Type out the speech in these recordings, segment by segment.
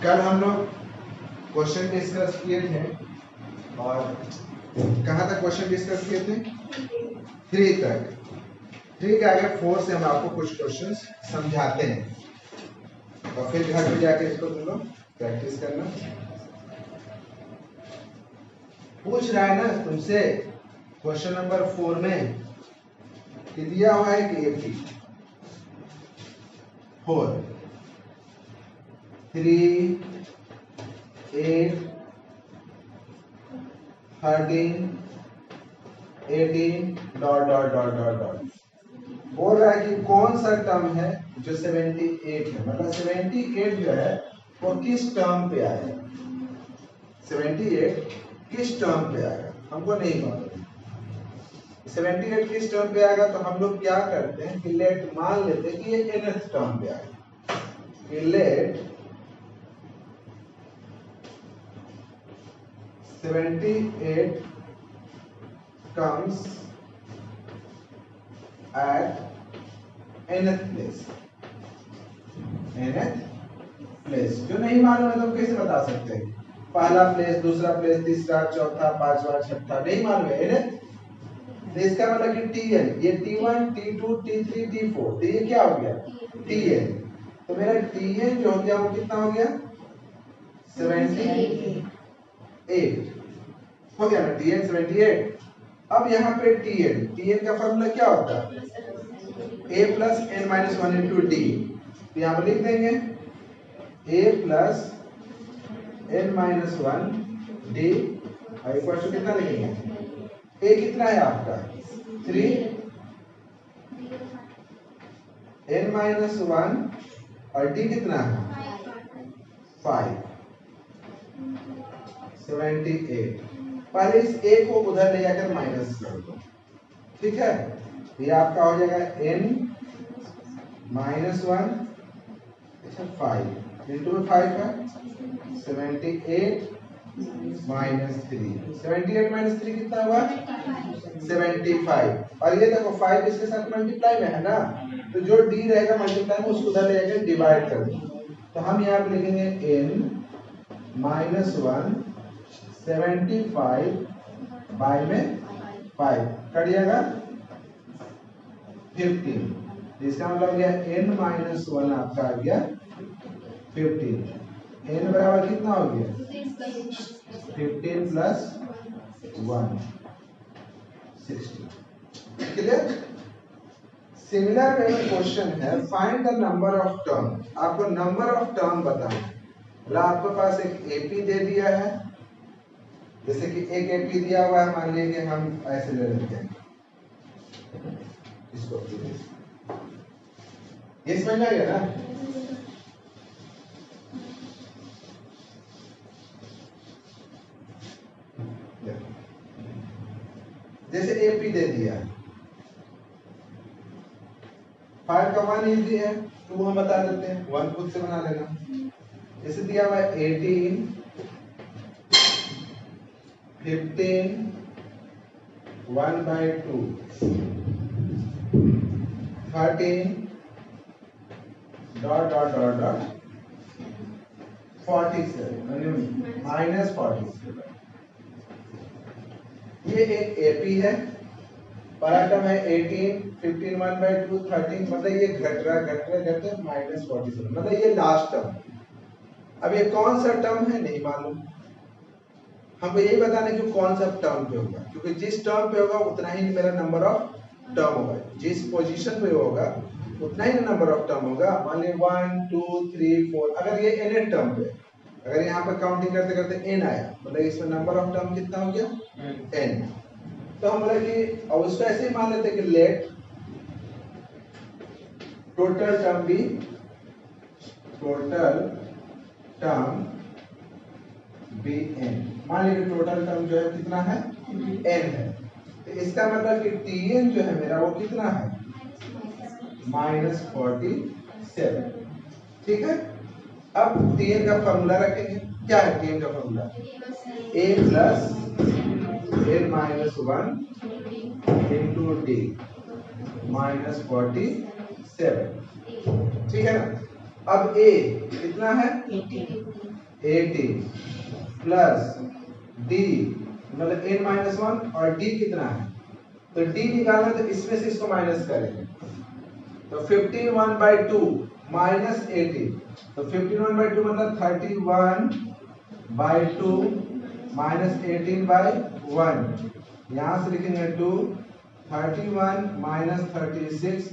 कल हम लोग क्वेश्चन डिस्कस किए थे और कहाँ तक क्वेश्चन डिस्कस किए थे? 3 तक। 3 के आगे 4 से हम आपको कुछ क्वेश्चन समझाते हैं और फिर घर पे जाके इसको तुम लोग प्रैक्टिस करना। पूछ रहा है ना तुमसे क्वेश्चन नंबर 4 में कि दिया हुआ है कि AP 4 3 8 13 18 dot dot dot dot dot बोल रहा है कि कौन सा टर्म है जो 78 है, मतलब 78 जो है वो किस टर्म पे आएगा, 78 किस टर्म पे आएगा हमको नहीं मालूम। 78 किस टर्म पे आएगा तो हम लोग क्या करते हैं कि लेट मान लेते हैं कि ये nth टर्म पे आएगा, कि let 78 comes at nth place। nth place जो नहीं मालूम है तो हम कैसे बता सकते हैं? पहला प्लेस, दूसरा प्लेस, तीसरा, चौथा, पांचवा, छठा नहीं मालूम है nth। तो इसका मतलब कि Tn, ये T1, T2, T3, T4, तो ये क्या हो गया? Tn। तो मेरा Tn जो हो गया वो कितना हो गया? 78 हो गया ना, Tn 78। अब यहाँ पे Tn का फॉर्मूला क्या होता है? A plus n minus 1 into D. तो यहाँ पर लिख देंगे A plus n minus 1 D और इक्वल टू कितना लिखेंगे? A कितना है आपका? 3, n माइनस 1 और d कितना है? 5, 78। पहले इस a को उधर ले जाकर माइनस कर दो, ठीक है? ये आपका हो जाएगा n माइनस 1, अच्छा 5 इंटू में 5 है 78 माइनस 3, 78 माइनस 3 कितना हुआ? 75। और ये देखो 5 इसके साथ मल्टीप्लाई में है ना, तो जो d रहेगा मल्टीप्लाई में उसको उधर ले जाकर डिवाइड कर दो। तो हम यहाँ पे लिखेंगे n माइनस 1 75 बाई में 5 कट जाएगा 15। इसका मतलब गया n माइनस 1 आपका आ गया 15। n बराबर कितना हो गया? 15 प्लस 1 16। क्लियर? सिमिलर वे में क्वेश्चन है find the number of term. आपको नंबर ऑफ टर्म बताना है। मतलब आपके पास एक AP दे दिया है, जैसे कि एक AP दिया हुआ है, मान लीजिए कि हम ऐसे ले लेते हैं इसको, ये समझ में आ गया ना? जैसे AP दे दिया है, 5 का 1 इजी है तो वो हम बता देते हैं, 1 खुद से बना लेना। जैसे दिया हुआ है 18 15 1/2 13 dot dot dot dot 47 minus 47। ये एक AP है, पहला टर्म है 18 15 1/2 13, मतलब ये घट रहा माइनस 47, मतलब ये लास्ट टर्म। अब ये कौन सा टर्म है नहीं मालूम, हमको यही बताना है कि कौन सा टर्म पे होगा, क्योंकि जिस टर्म पे होगा उतना ही मेरा नंबर ऑफ टर्म होगा, जिस पोजीशन पे होगा उतना ही नंबर ऑफ टर्म होगा। मान लीजिए 1 2 3 4, अगर ये n टर्म पे, अगर यहाँ पे काउंटिंग करते करते n आया, मतलब इसमें नंबर ऑफ टर्म कितना हो गया? n। तो हम बोले कि अब उसको ऐसे ही मान लेते हैं कि let total term be, total term be n। मान लीजिए टोटल टर्म जो है कितना है? n है। तो इसका मतलब कि Tn जो है मेरा वो कितना है? माइनस 47, ठीक है? अब Tn का फॉर्मूला रखेंगे। क्या है Tn का formula? A plus n minus 1 into D minus 47, ठीक है ना? अब A कितना है? 18 प्लस डी मतलब n-1 और डी कितना है, तो डी निकालना तो इसमें से इसको माइनस करेंगे, तो 15/2 माइनस 18, तो 15/2 मतलब 31/2 माइनस 18/1, यहां से लिखेंगे 2, 31 माइनस 36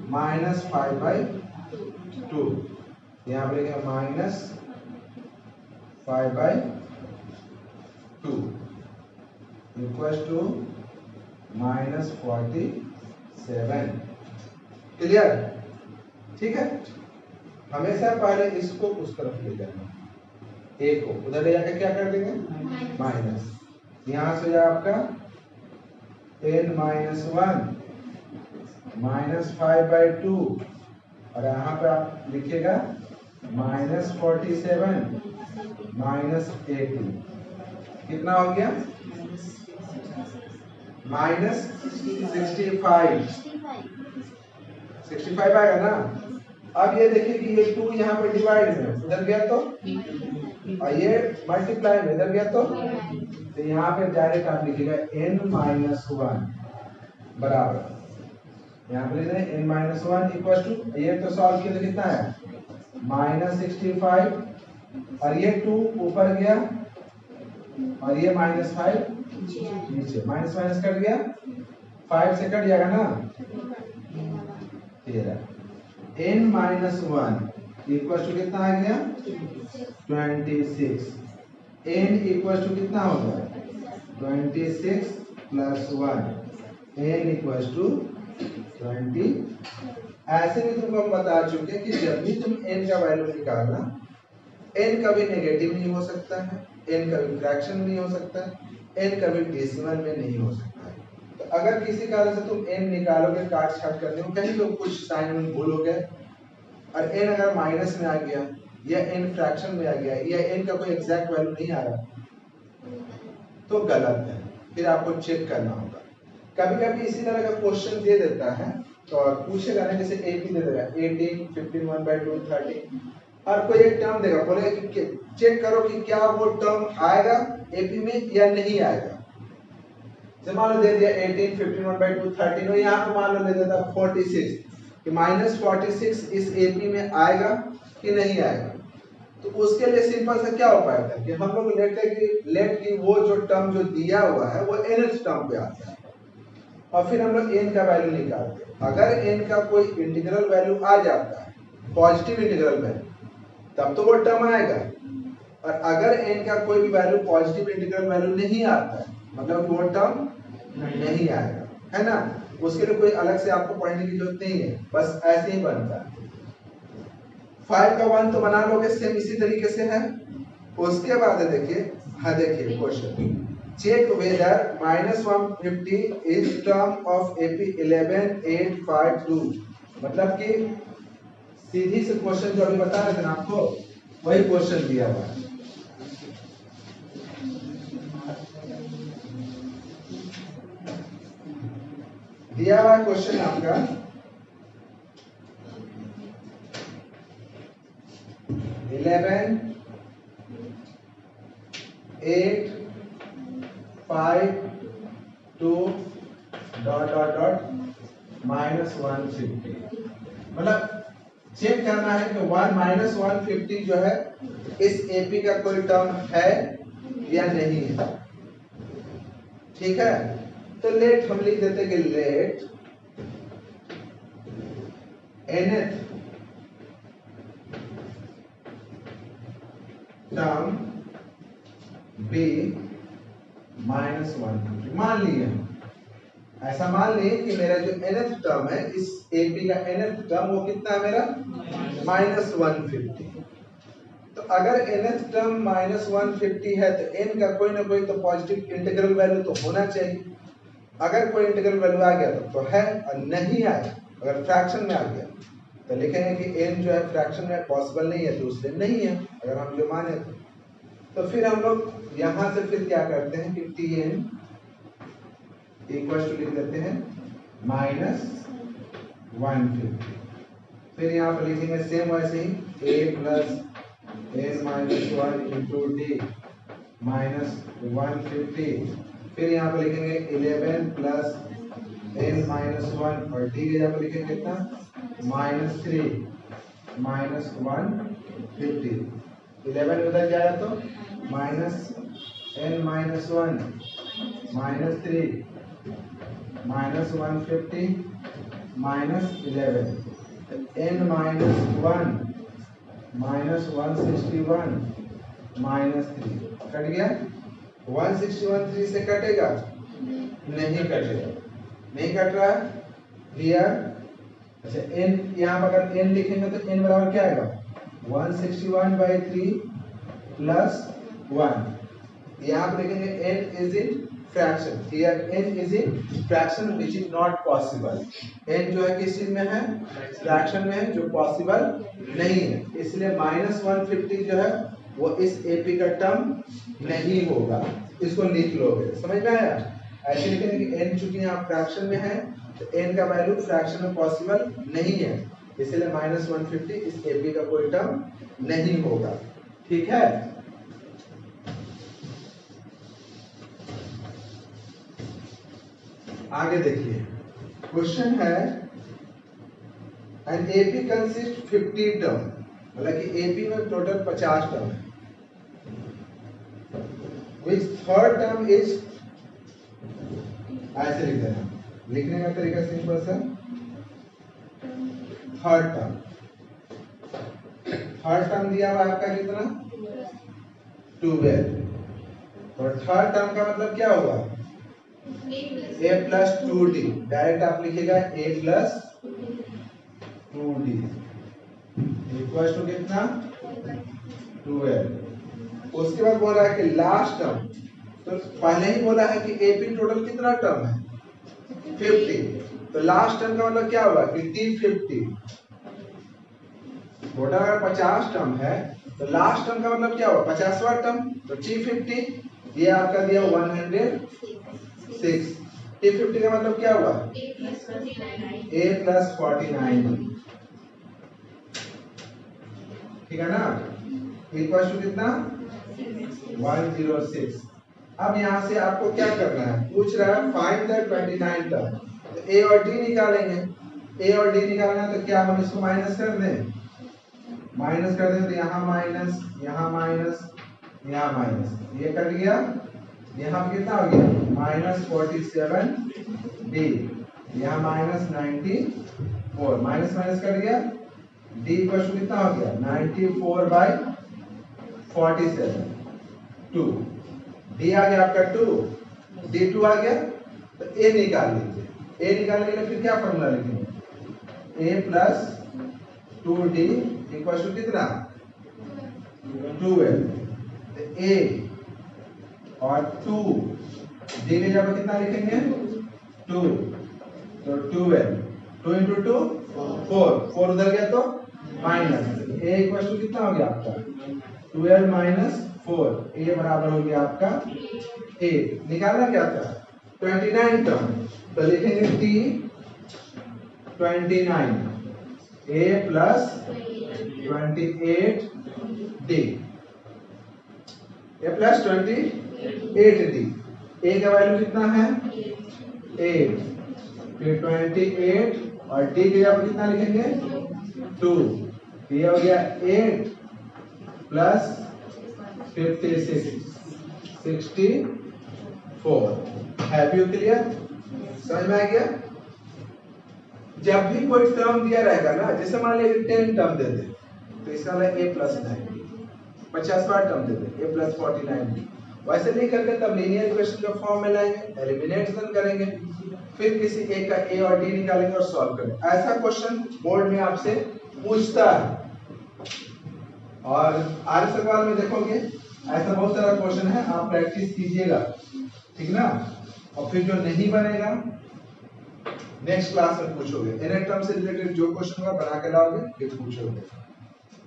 माइनस 5/2, यहाँ पे लिखेंगे minus 5/2 equal to minus 47। Clear? ठीक है, हमेशा पहले इसको उस तरफ ले जाना, ए को उधर ले जाकर क्या कर देंगे माइनस, यहां से आपका n-1 माइनस 5/2 और यहाँ पे आप लिखिएगा माइनस 47 माइनस 18, कितना हो गया माइनस 65 आएगा ना। अब ये देखिए कि ये 2 यहाँ पे डिवाइड में उधर गया तो, और ये मल्टीप्लाई में इधर गया तो यहाँ पे डायरेक्ट आप लिखिएगा n-1 बराबर, यहाँ पे लिख रहे n-1 इक्वल टू, ये तो सॉल्व किया तो कितना है माइनस 65, और ये 2 ऊपर गया और ये माइनस 5 नीचे, माइनस माइनस कट गया, 5 से कट जाएगा ना 13, n-1 इक्वल टू कितना आ गया 26, n इक्वल टू कितना होगा 26 प्लस 1, n इक्वल टू 20। ऐसे भी तुमको हम बता चुके कि जब भी तुम n का वैल्यू निकालना, n कभी नेगेटिव नहीं हो सकता है, n कभी फ्रैक्शन नहीं हो सकता है, n कभी डेसिमल में नहीं हो सकता है। तो अगर किसी कारण से तुम n निकालोगे काट छाट करने में, कहीं तो कुछ साइन में भूल हो गए और n अगर माइनस में आ गया या n फ्रैक्शन में आ गया या n का कोई एग्जैक्ट वैल्यू नहीं आ रहा तो गलत है, फिर आपको चेक करना होगा। कभी कभी इसी तरह का क्वेश्चन दे देता है तो पूछेगा ना, जैसे AP दे देगा 18, 15, 1/2, 13 और कोई एक टर्म देगा, बोलेगा कि चेक करो कि क्या वो टर्म आएगा AP में या नहीं आएगा। जैसे मान लो दे दिया 18, 15, 1/2, 13 और यहाँ पे मान लो ले देता 46 कि माइनस 46 इस AP में आएगा कि नहीं आएगा। तो उसके लिए सिंपल सा क्या उपाय था कि हम लोग लेट की वो जो टर्म जो दिया हुआ है वो nth टर्म पे आता है और फिर हम लोग n का वैल्यू निकालते हैं। अगर n का कोई इंटीग्रल वैल्यू आ जाता है, पॉजिटिव इंटीग्रल वैल्यू, तब तो वो टर्म आएगा, और अगर n का कोई भी वैल्यू पॉजिटिव इंटीग्रल वैल्यू नहीं आता है मतलब वो टर्म नहीं आएगा, है ना। उसके लिए कोई अलग से आपको पढ़ने की जरूरत नहीं है, बस ऐसे ही बनता है। 5 का 1 तो बना लोगे, सेम इसी तरीके से है। उसके बाद देखिए, हाँ देखिए question, check whether -150 is term of AP 11852, मतलब कि सीधी से क्वेश्चन जो अभी बता रहे थे ना आपको, वही क्वेश्चन दिया हुआ है। दिया हुआ क्वेश्चन आपका 11, 8, 5, 2 ... -150, मतलब चेक करना है कि -150 जो है इस AP का कोई टर्म है या नहीं है। ठीक है, तो लेट हम लिख देते कि लेट nth टर्म बी -150। मान लिए हम, ऐसा मान लिए कि मेरा जो nth टर्म है, इस AP का nth टर्म वो कितना है मेरा -150। तो अगर nth टर्म -150 है तो n का कोई ना कोई तो पॉजिटिव इंटीग्रल वैल्यू तो होना चाहिए। अगर कोई इंटीग्रल वैल्यू आ गया तो है, और नहीं आया अगर फ्रैक्शन में आ गया तो लिखेंगे कि n जो है फ्रैक्शन में पॉसिबल नहीं है तो उससे नहीं है, अगर हम जो माने तो फिर हम लोग यहाँ से फिर क्या करते हैं कि Tn इक्वल टू लिख देते हैं -150। फिर यहाँ पर लिखेंगे सेम वैसे ही a + n minus 1 into D minus 150, फिर यहाँ पे लिखेंगे 11 प्लस n माइनस 1 और डी के यहाँ पे लिखेंगे कितना माइनस 3 माइनस 150, 11 उधर जाएगा तो minus n minus 1 minus 3 minus 150 minus 11, n minus 1 minus 161 minus 3, cut गया 161 3 से कटेगा नहीं कटेगा, नहीं कट रहा है क्लियर। अच्छा n यहाँ पर अगर n लिखेंगे तो n बराबर क्या आएगा 161/3 प्लस 1, यहाँ पर लिखेंगे n is in fraction, here n is in fraction which is not possible, n जो है किस चीज में है फ्रैक्शन में है जो पॉसिबल नहीं है, इसलिए -150 जो है वो इस AP का टर्म नहीं होगा, इसको लिख लोगे, समझ में आया। ऐसे लिखेंगे कि n चूंकि यहाँ फ्रैक्शन में है तो n का वैल्यू फ्रैक्शन में पॉसिबल नहीं है, इसलिए -150 इस AP का कोई टर्म नहीं होगा, ठीक है। आगे देखिए क्वेश्चन है एन AP कंसिस्ट 50 टर्म, मतलब कि AP में टोटल 50 टर्म है, which third term is, ऐसे लिख देना, लिखने का तरीका सिंपल सा, थर्ड टर्म दिया हुआ आपका कितना 12, और थर्ड टर्म का मतलब क्या होगा a प्लस 2d, डायरेक्ट आप लिखिएगा a plus 2d equal to कितना 12। उसके बाद बोल रहा है कि लास्ट टर्म, तो पहले ही बोला है कि AP टोटल कितना टर्म है 50, तो लास्ट टर्म का मतलब क्या होगा कि D50, टोटल अगर 50 टर्म है तो लास्ट टर्म का मतलब क्या होगा 50वां टर्म, तो T50 ये आपका दिया 106, T50 का मतलब क्या हुआ a प्लस 49, ठीक है ना, इक्वल टू कितना 106। अब यहाँ से आपको क्या करना है, पूछ रहा है फाइंड द 29 टर्म, तो a और d निकालेंगे, a और d निकालना है तो क्या हम इसको माइनस कर दें, माइनस कर दें तो यहाँ माइनस यहाँ माइनस यहाँ माइनस, ये कट गया, यहाँ पे कितना हो गया -47d, यहाँ -94, माइनस माइनस कट गया, d इक्वल टू कितना हो गया 94/47, 2, d आ गया आपका 2, d2 आ गया, तो a निकाल लीजिए, a निकालने के लिए फिर क्या फॉर्मूला लिखेंगे a plus 2d equal to कितना 12, a और 2 d के जगह कितना लिखेंगे 2, तो 12, 2 into 2 4 उधर गया तो माइनस, a इक्वल टू कितना हो गया आपका 12 माइनस 4, a बराबर हो गया आपका 8, निकालना क्या था 29 टर्म, तो लिखेंगे T 29 a plus 28d, a plus 28d, a का वैल्यू कितना है 8, फिर 28 और d के जगह कितना लिखेंगे 2, ये हो गया 8 प्लस 56 64। हैव यू क्लियर, समझ में आ गया। जब भी कोई टर्म दिया रहेगा ना, जैसे मान लीजिए 10 टर्म दे दे तो इसका मतलब a प्लस 90, 50वां टर्म दे दे a प्लस 49, वैसे नहीं करके तब लीनियर इक्वेशन के फॉर्म में लाएंगे, एलिमिनेशन करेंगे, फिर किसी एक का a और d निकालेंगे और सॉल्व करेंगे। ऐसा क्वेश्चन बोर्ड में आपसे पूछता है, और आगे सवाल में देखोगे ऐसा बहुत सारा क्वेश्चन है, आप प्रैक्टिस कीजिएगा, ठीक ना, और फिर जो नहीं बनेगा नेक्स्ट क्लास में पूछोगे, इनर टर्म से रिलेटेड जो क्वेश्चन होगा बना के लाओगे फिर पूछोगे।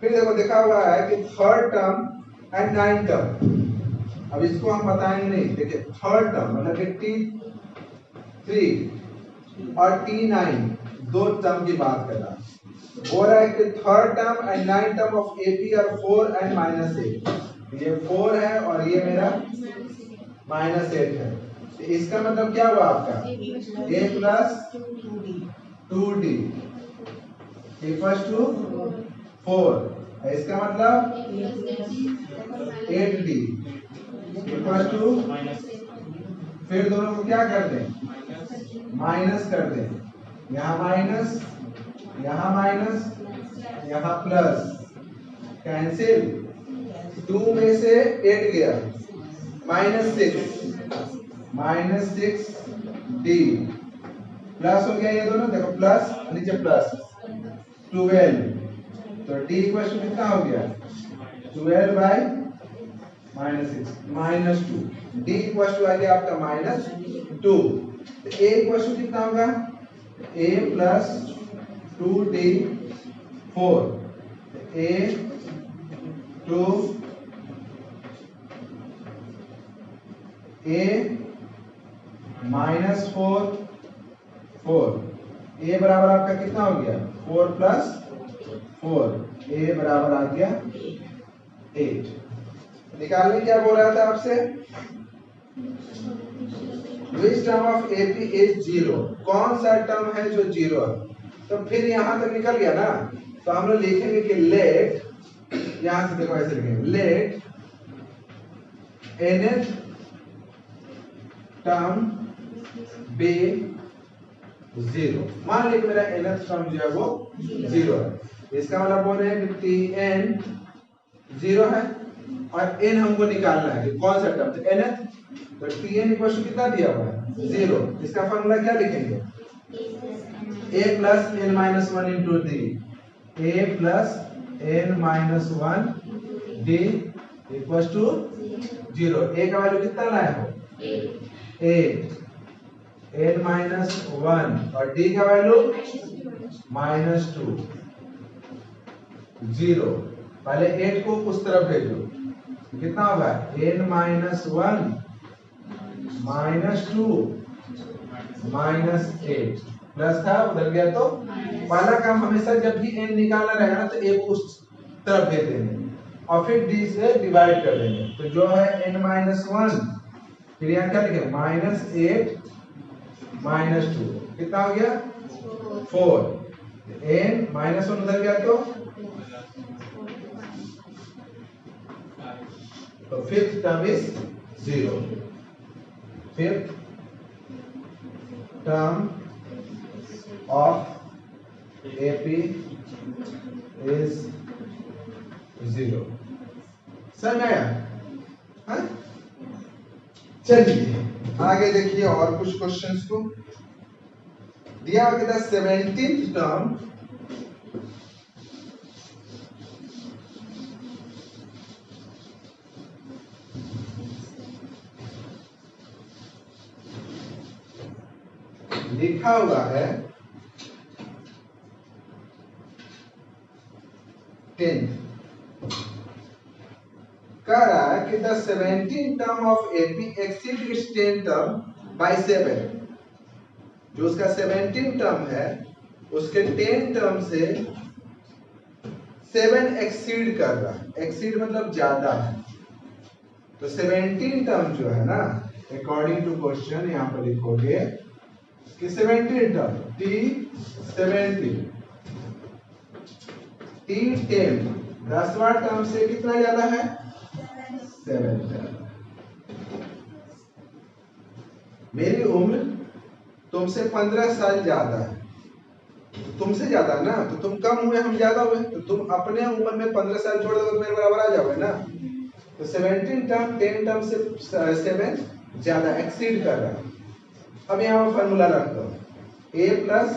फिर देखो देखा हुआ है कि थर्ड टर्म एंड 9 टर्म, अब इसको हम बताएंगे नहीं, देखिए थर्ड टर्म मतलब कि T3 और T9 दो टर्म की बात कर रहा है, बोल रहा है कि third term and nine term of AP are 4 and -8। ये 4 है और ये मेरा -8 है। तो इसका मतलब क्या हुआ आपका a plus 2d equals to 4। इसका मतलब 8d इक्वल्स टू, फिर दोनों को क्या कर दें माइनस कर दें, यहाँ माइनस यहाँ प्लस, कैंसिल, 2 में से 8 गया, -6 d प्लस हो गया, ये दोनों देखो प्लस नीचे प्लस 12, तो d इक्वल टू कितना हो गया 12 बाई -6 -2, d इक्वल टू आ गया आपका -2। तो a इक्वल टू कितना होगा a plus 2d4, a to a -4 4, a बराबर आपका कितना हो गया 4 प्लस 4, a बराबर आ गया 8। निकालने क्या बोल रहा था आपसे, which term of AP is 0, कौन सा टर्म है जो 0 है। तो फिर यहां तक निकल गया ना, तो हम लोग लिखेंगे कि लेट, यहां से देखो ऐसे लिखेंगे, लेट nth टर्म बी 0। मान लीजिए मेरा nth टर्म जो है वो 0 है, इसका मतलब बोल रहे हैं कि Tn 0 है और n हमको निकालना है कि कौन सा टर्म, तो nth, तो Tn इक्वल टू कितना दिया हुआ है 0। इसका फॉर्मूला क्या लिखेंगे a plus n minus 1 into d, a plus n minus 1 d equal to 0। a का वैल्यू कितना लाए हो 8, n माइनस 1 और d का वैल्यू -2 0। पहले 8 को उस तरफ भेजो, कितना होगा n माइनस 1 -2 -8, प्लस था उधर गया, तो पहला काम हमेशा जब भी n निकालना रहेगा ना तो a को उस तरफ भेज देंगे और फिर d से डिवाइड कर देंगे। तो जो है n - 1, फिर यहाँ क्या लिखेंगे -8 -2, कितना हो गया 4, n -1 उधर गया तो fifth term is 0, fifth term of AP is 0। समझ आया? चलिए आगे देखिए और कुछ क्वेश्चंस को दिया हुआ 17th टर्म लिखा हुआ है 10, कह रहा है कि the 17th term of AP exceed its 10 term by 7। जो उसका 17 टर्म है उसके 10 टर्म से 7 एक्सीड कर रहा है, एक्सीड मतलब ज्यादा है। तो 17 टर्म जो है ना, अकॉर्डिंग टू क्वेश्चन यहां पर लिखोगे कि 17 टर्म T17 T10 10वां टर्म से कितना ज्यादा है 7 टर्म। मेरी उम्र तुमसे 15 साल ज्यादा है, तुमसे ज्यादा ना, तो तुम कम हुए हम ज्यादा हुए, तो तुम अपने उम्र में 15 साल छोड़ दोगे तो मेरे बराबर आ जाओगे ना। तो 17 टर्म 10 टर्म से 7 ज्यादा एक्सीड कर रहा है। अब यहाँ पर फॉर्मूला रख दो a plus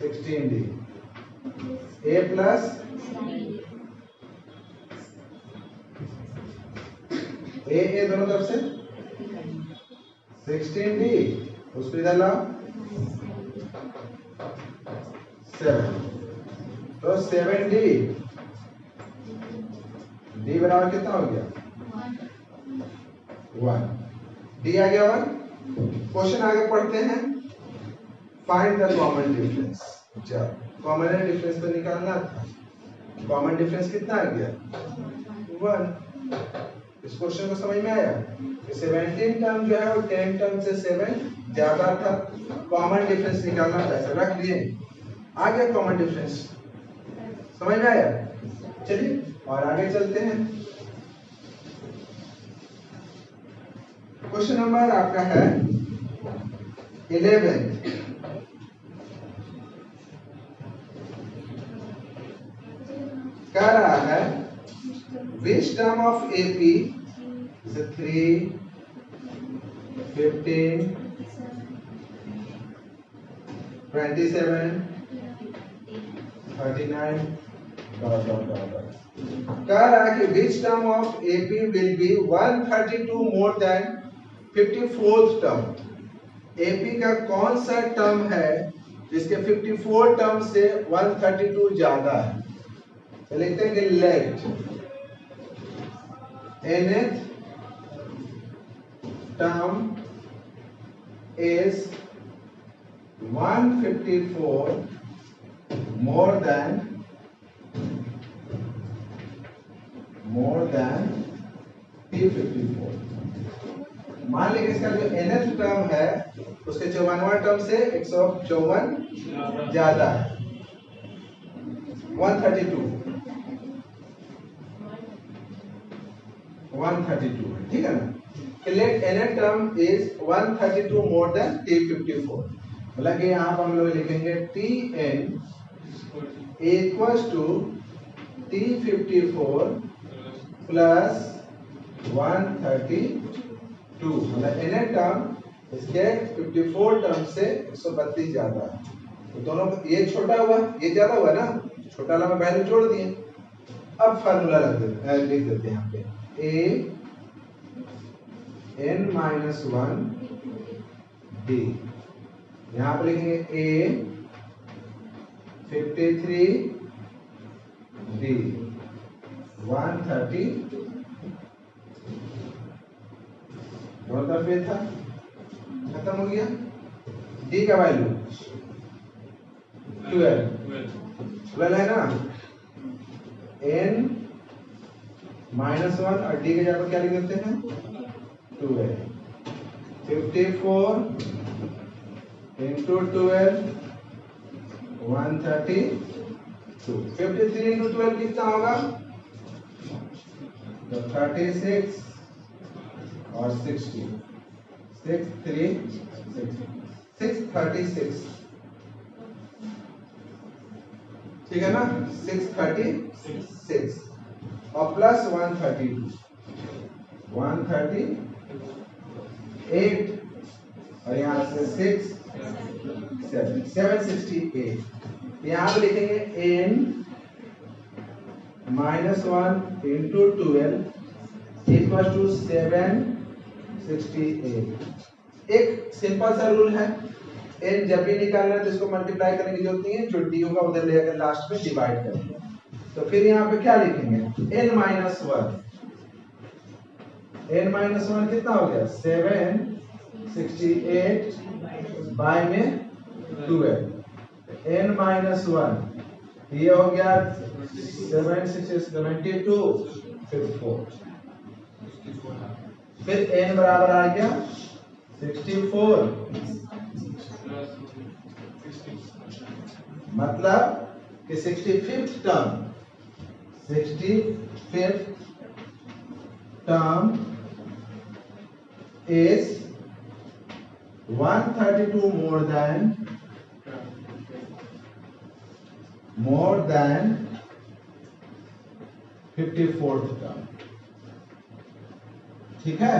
16d, a plus a दोनों तरफ से 16d, उसको इधर लाओ 7, तो 7d, d बराबर कितना हो गया 1, d आ गया 1। क्वेश्चन आगे पढ़ते हैं, फाइंड द कॉमन डिफरेंस। अच्छा, कॉमन डिफरेंस तो निकालना था। कॉमन डिफरेंस कितना आ गया? 1। इस क्वेश्चन को समझ में आया? 17 टर्म जो है वो 10 टर्म से 7 ज्यादा था, कॉमन डिफरेंस निकालना था, ऐसा रख लिए, आ गया कॉमन डिफरेंस। समझ में आया? चलिए और आगे चलते हैं। क्वेश्चन नंबर आपका है 11। कह रहा है which term of AP is a 3, 15, 27, 39 कह रहा है कि which term of AP will be 132 more than 54th term. AP का कौन सा टर्म है जिसके 54 टर्म से 132 ज्यादा है? तो लिखते हैं कि late nth term is 154 more than 354। मान लीजिए इसका जो nth टर्म है उसके 54वां टर्म से 154 ज्यादा है, 132 है, ठीक है ना? Let nth term is 132 more than T54। मतलब कि यहाँ पर हम लोग लिखेंगे Tn equals to T54 plus 132। मतलब nth टर्म इसके 54 टर्म से 132 ज्यादा है। तो दोनों ये छोटा हुआ, ये ज्यादा हुआ ना, छोटा वाला में वैल्यू जोड़ दिए। अब फार्मूला लिख देते हैं यहाँ पे a n-1 d। यहाँ पे लिखेंगे a 53 d 130। दोनों तरफ ये था, खत्म हो गया। d का वैल्यू 12 है ना। n-1 और d के जगह क्या लिख देते हैं? 12। 54 into 12 132। 53 into 12 कितना होगा? तो 36 और 60, 636, ठीक है ना? 636 और प्लस 132, 138 और यहाँ से 6 768। यहाँ पे लिखेंगे n-1 into 12 इक्वल टू 768। एक सिंपल सा रूल है, n जब भी निकालना है तो इसको मल्टीप्लाई करने की जरूरत नहीं है, जो d होगा उधर लेकर लास्ट में डिवाइड करेंगे। तो फिर यहाँ पे क्या लिखेंगे? n-1 कितना हो गया? 768 बाय में 12। n-1 ये हो गया 762 फिर 4, फिर n बराबर आ गया 64। मतलब कि 65th term is 132 more than 54th term. ठीक है,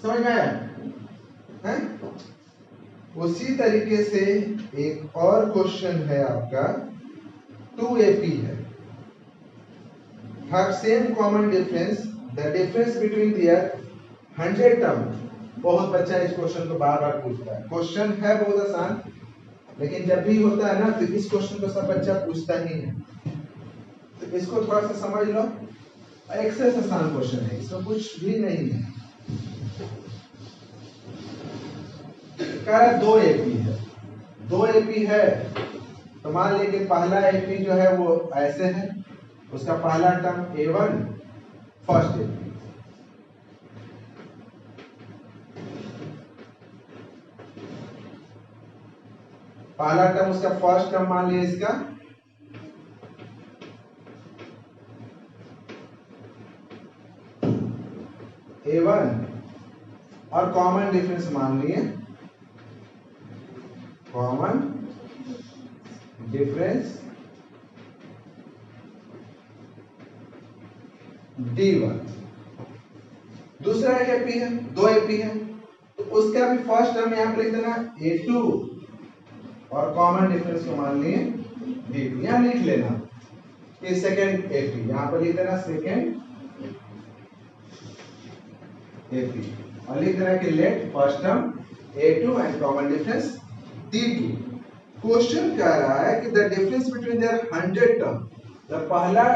समझ में आया? उसी तरीके से एक और क्वेश्चन है आपका 2AP है। Have same common difference, the difference between their 100 term। बहुत बच्चा इस क्वेश्चन को बार बार पूछता है। क्वेश्चन है बहुत आसान, लेकिन जब भी होता है ना तो इस क्वेश्चन को सब बच्चा पूछता ही है। तो इसको थोड़ा सा समझ लो, एक्सेस आसान क्वेश्चन है, इसमें कुछ भी नहीं है। 2AP है, दो एपी है तो मान लीजिए कि पहला एपी जो है वो ऐसे है, उसका पहला टर्म A1 फर्स्ट एपी, पहला टर्म उसका फर्स्ट टर्म मान लीजिए इसका A1 और कॉमन डिफरेंस मान लिए, कॉमन डिफरेंस D1। दूसरा एक एपी है, दो एपी है तो उसका भी फर्स्ट टर्म यहां पर लिख देना A2 और कॉमन डिफरेंस को मान लिए D2। यहां लिख लेना कि सेकंड एपी, यहां पर लिख देना सेकंड एपी और लिख देना कि let first term A2 and common difference D2। Question कह रहा है कि the difference between their 100 term, the पहला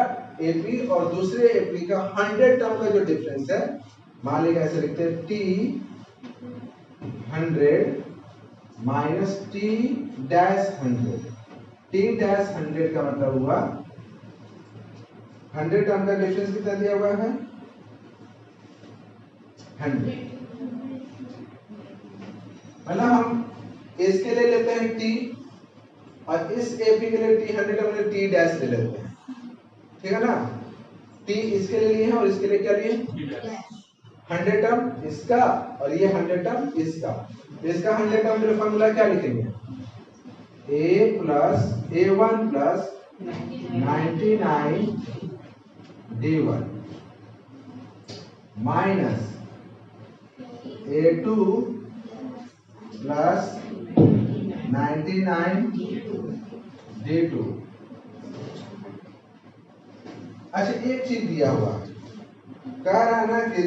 एपी और दूसरे एपी का 100 टर्म का जो डिफरेंस है, मान लीजिए ऐसे लिखते हैं T 100 minus T dash 100। T dash 100 का मतलब हुआ 100 टर्म का डिफरेंस कितना दिया हुआ है 100। मतलब हम इसके लिए लेते हैं T और इस एपी के लिए T100 का मतलब T डैश ले लेते हैं, ठीक है ना। T इसके लिए लिए हैं और इसके लिए क्या लिए 100 टर्म इसका और ये 100 टर्म इसका। इसका 100 टर्म के लिए फॉर्मूला क्या लिखेंगे A plus A1 plus 99 D1 minus A2 plus 99 D2। अच्छा एक चीज दिया हुआ कह रहा है ना कि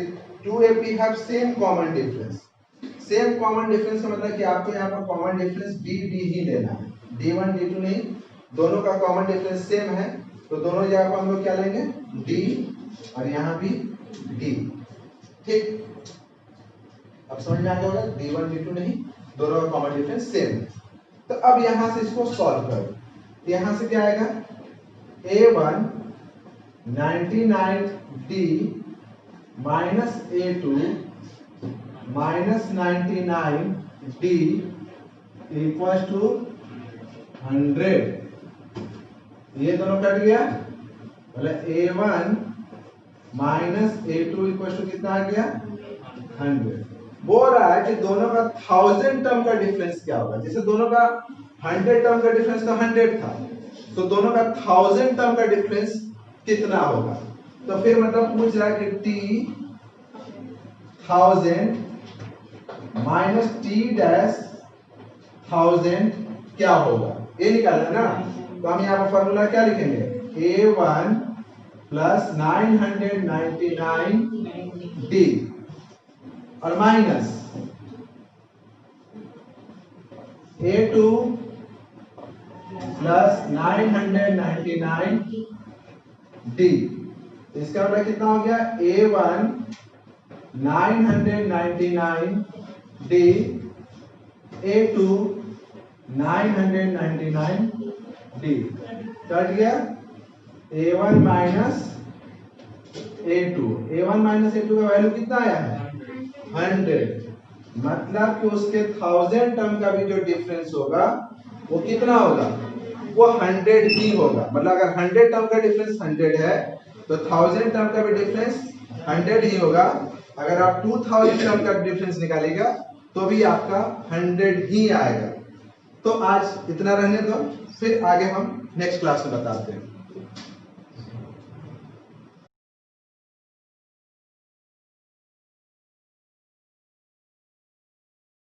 2AP have same common difference. Same common difference का मतलब कि आपको यहाँ पर कॉमन डिफरेंस D ही लेना है, D1 D2 नहीं, दोनों का कॉमन डिफरेंस सेम है तो दोनों जगह पर हम लोग क्या लेंगे D और यहाँ भी D, ठीक। अब समझ में आ गया होगा D1 D2 नहीं, दोनों का कॉमन डिफरेंस सेम है। तो अब यहां से इसको सॉल्व करो, यहां से क्या आएगा A1 99D minus A2 minus 99D equal to 100। ये दोनों कट गया, मतलब A1 minus A2 equal to कितना आ गया 100। बोल रहा है कि दोनों का 1000 टर्म का डिफरेंस क्या होगा। जैसे दोनों का 100 टर्म का डिफरेंस तो 100 था, तो दोनों का 1000 टर्म का डिफरेंस कितना होगा। तो फिर मतलब पूछ रहा है कि T 1000 माइनस T डैश 1000 क्या होगा, ये निकालना ना। तो हम यहाँ पर फॉर्मूला क्या लिखेंगे A1 प्लस 999D और माइनस A2 प्लस 999D। इसका मतलब कितना हो गया A1 999D A2 999D cut गया। A1 minus A2, A1 minus A2 का वैल्यू कितना आया है 100। मतलब कि उसके 1000 टर्म का भी जो डिफरेंस होगा वो कितना होगा, वो 100 ही होगा। मतलब अगर 100 टर्म का डिफरेंस 100 है तो 1000 टर्म का भी डिफरेंस 100 ही होगा। अगर आप 2000 टर्म का डिफरेंस निकालेगा तो भी आपका 100 ही आएगा। तो आज इतना रहने दो, फिर आगे हम नेक्स्ट क्लास में बताते हैं।